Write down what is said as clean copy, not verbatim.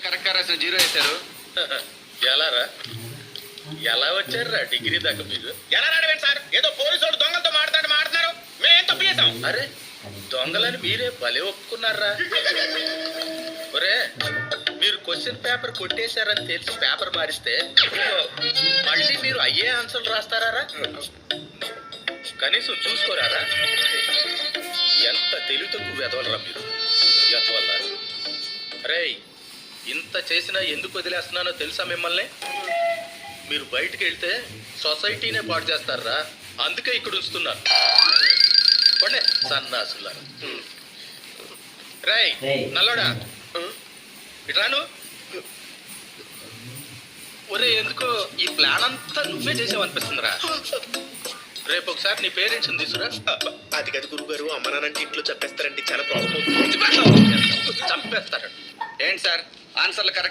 Correct గా రాసిన 0 వేశారు. ఎలారా ఎలా వచ్చారా డిగ్రీ దాకా మీరు? ఎలా రాడవేంటి సార్? ఏదో పోలీసు వాడు దొంగలతో మాట్లాడుతున్నారు, మేమేం తప్పు చేసాం? అరే దొంగలని మీరే భలే ఒప్పుకున్నారా? ఒరే మీరు క్వశ్చన్ పేపర్ కొట్టేశారని తెలిసి పేపర్ మారిస్తే మళ్ళీ మీరు అయ్యే ఆన్సర్లు రాస్తారా? కనీసం చూసుకోరారా? ఎంత తెలివి తక్కువ వెదవలరా మీరు వల్ల. రే ఇంత చేసినా ఎందుకు వదిలేస్తున్నానో తెలుసా మిమ్మల్ని? మీరు బయటికి వెళ్తే సొసైటీనే పాడు చేస్తారా, అందుకే ఇక్కడ ఉంచుతున్నారు. పండే సన్నాసులారా. రేయ్ నల్లోడా ఇట్లాను. ఒరే ఎందుకో ఈ ప్లాన్ అంతా నువ్వే చేసావనిపిస్తుందిరా. రేపు ఒకసారి నీ పేరెంట్స్ని తీసుకురా. అది కదా గురువు గారు, అమ్మ నాన్నంటే ఇంట్లో చెప్పేస్తారంటే చాలా ప్రాబ్లం అవుతుంది. చంపేస్తారండి. ఏంటి సార్ ఆన్సర్లు కరెక్ట్